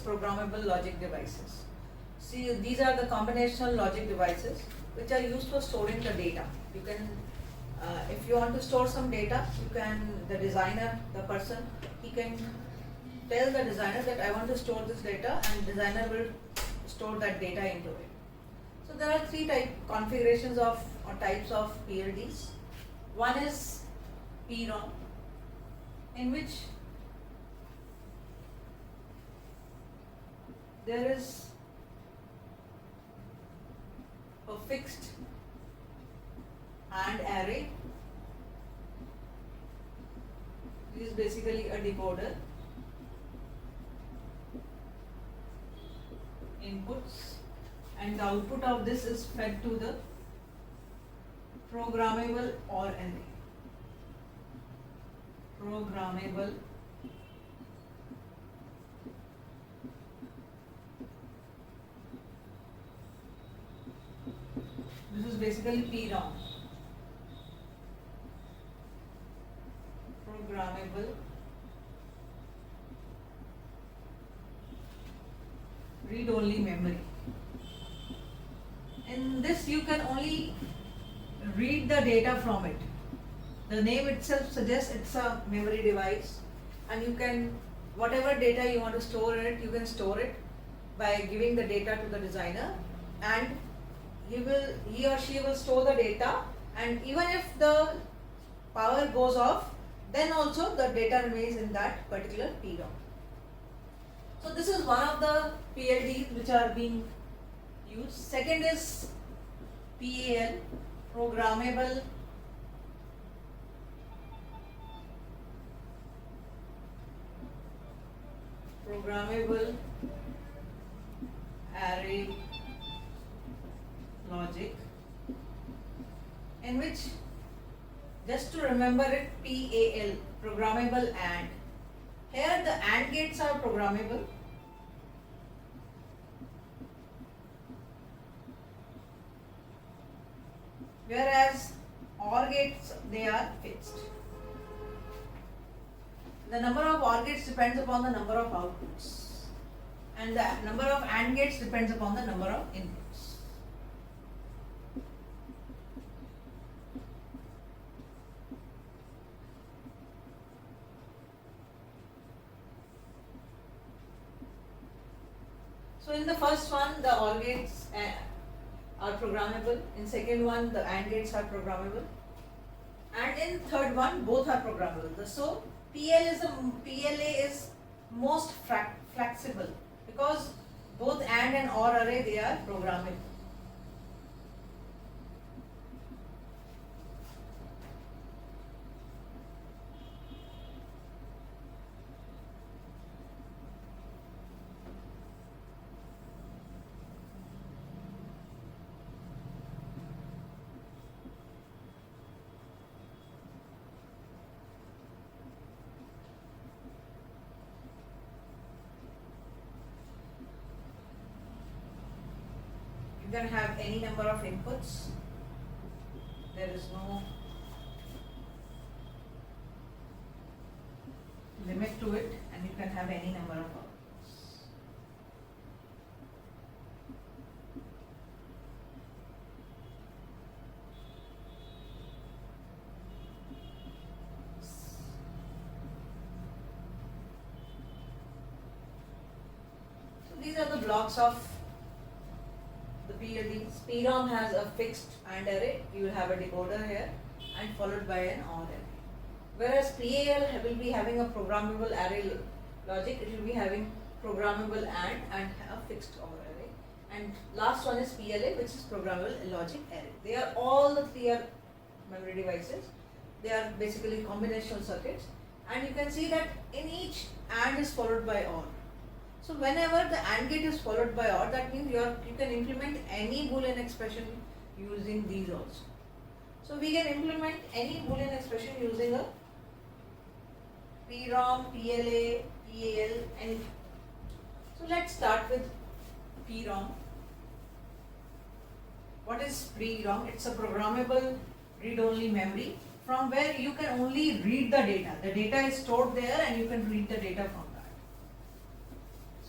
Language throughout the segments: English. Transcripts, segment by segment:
programmable logic devices. See, these are the combinational logic devices which are used for storing the data. You can, if you want to store some data, you can, the designer, the person, he can tell the designer that I want to store this data, and designer will store that data into it. So there are three configurations of or types of PLDs. One is PROM, in which there is a fixed AND array. This is basically a decoder. Inputs, and the output of this is fed to the programmable OR array. Programmable this is basically PROM. Programmable read-only memory. In this you can only read the data from it. The name itself suggests it's a memory device, and you can, whatever data you want to store in it, you can store it by giving the data to the designer, and he or she will store the data, and even if the power goes off, then also the data remains in that particular PROM. So this is one of the PLDs which are being used. Second is PAL, programmable array logic, in which, just to remember it, PAL, programmable AND. Here the AND gates are programmable, whereas OR gates, they are fixed. The number of OR gates depends upon the number of outputs, and the number of AND gates depends upon the number of inputs. So in the first one, the OR gates are programmable. In second one, the AND gates are programmable, and in third one, both are programmable. So PLA is most flexible because both AND and OR array, they are programmable. You can have any number of inputs. There is no limit to it, and you can have any number of outputs. So these are the blocks of the PLDs. PROM has a fixed AND array. You will have a decoder here, and followed by an OR array. Whereas PAL will be having a programmable array logic. It will be having programmable and a fixed OR array. And last one is PLA, which is programmable logic array. They are all the three are memory devices. They are basically combinational circuits, and you can see that in each AND is followed by OR. So whenever the AND gate is followed by OR, that means you can implement any Boolean expression using these also. So we can implement any Boolean expression using a PROM, PLA, PAL, anything. So let's start with PROM. What is PROM? It's a programmable read-only memory from where you can only read the data. The data is stored there and you can read the data from that.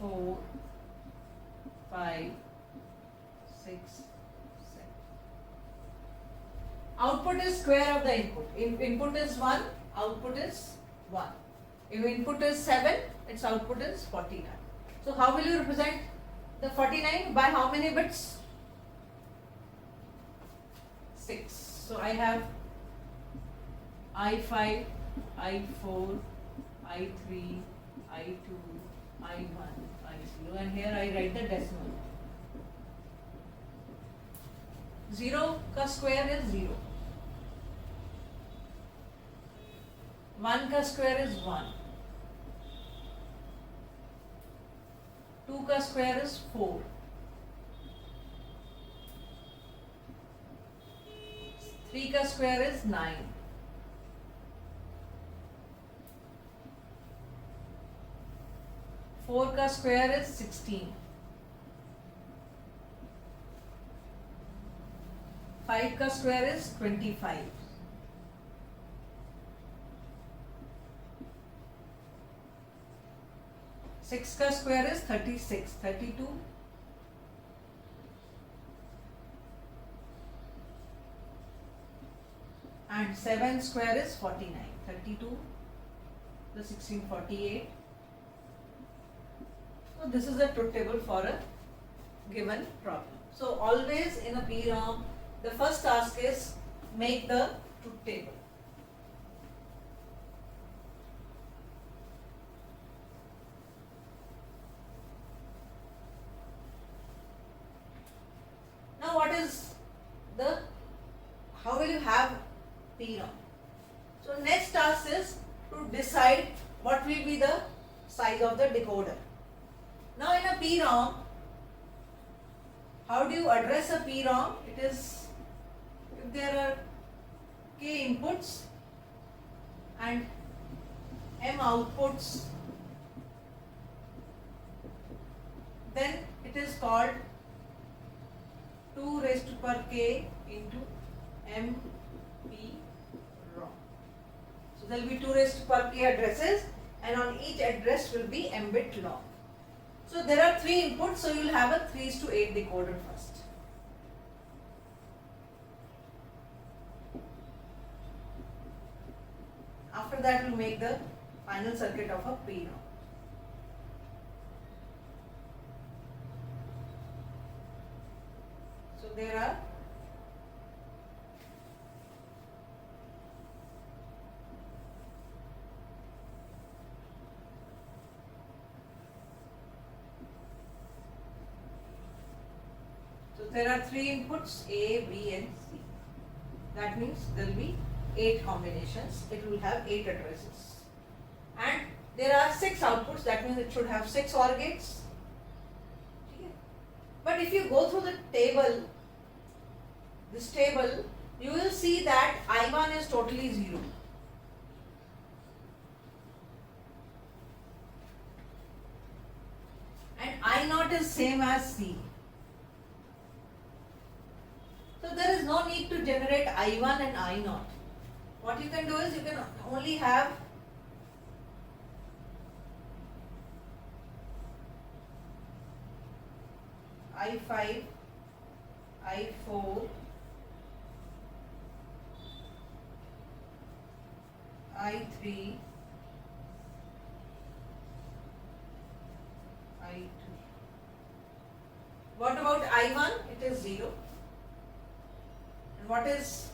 4, 5, 6, 7. Output is square of the input. If input is 1, output is 1. If input is 7, its output is 49. So how will you represent the 49? By how many bits? 6. So I have I5, I4, I3, I2, I1, I0, and here I write the decimal. 0 ka square is 0. 1 ka square is 1. 2 ka square is 4. 3 ka square is 9. 4 ka square is 16. 5 ka square is 25. 6 ka square is 36, 32. And 7 square is 49, 32 plus 16, 48. So this is the truth table for a given problem. So always in a PROM, the first task is make the truth table. Now what is the, how will you have PROM? So next task is to decide what will be the size of the decoder. Now in a PROM, how do you address a PROM? It is, if there are k inputs and m outputs, then it is called 2 raised to power k into m p ROM. So there will be 2 raised to power k addresses, and on each address will be m bit long. So there are 3 inputs, so you will have a 3:8 decoder first. After that we will make the final circuit of a PROM. So there are there are 3 inputs A, B and C. That means there will be 8 combinations. It will have 8 addresses. And there are 6 outputs. That means it should have 6 OR gates. But if you go through the table, this table, you will see that I1 is totally 0. And I0 is same as C. So there is no need to generate I1 and I0. What you can do is you can only have I5, I4, I3, I2. What about I1? It is 0. And what is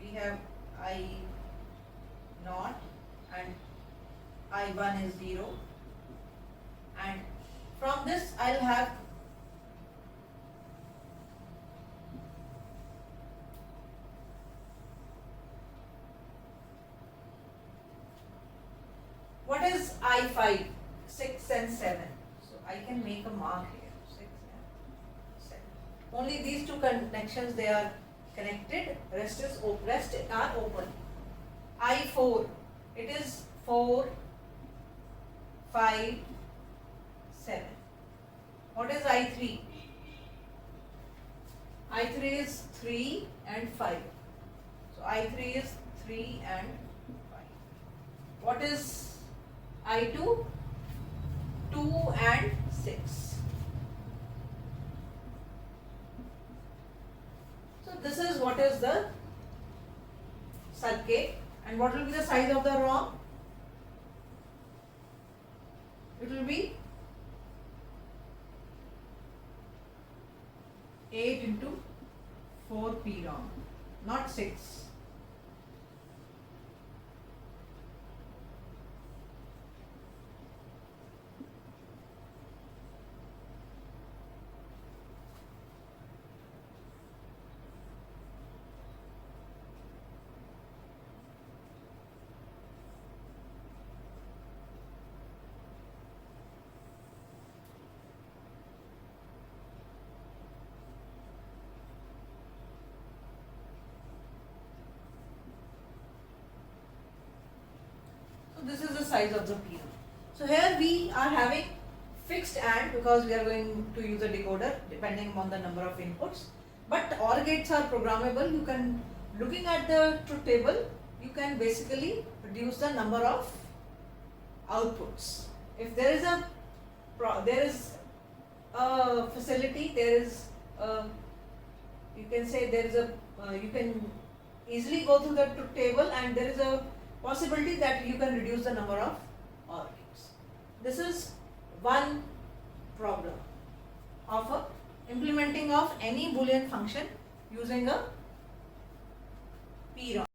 we have I0 and I1 is 0, and from this I will have what is I5? 6 and 7. So I can make a mark here, 6 and 7. Only these two connections they are connected, rest are open. I4, it is 4, 5, 7. What is I3? I3 is 3 and 5. So I3 is 3 and 5. what is I2? 2 and 6. So this is what is the circuit, and what will be the size of the ROM? It will be 8 into 4 PROM, not 6. So this is the size of the PROM. So here we are having fixed AND because we are going to use a decoder depending on the number of inputs. But OR gates are programmable. You can, looking at the truth table, you can basically reduce the number of outputs. If there is a facility, you can say there is a you can easily go through the truth table, and there is a possibility that you can reduce the number of OR gates. This is one problem of implementing of any Boolean function using a PROM.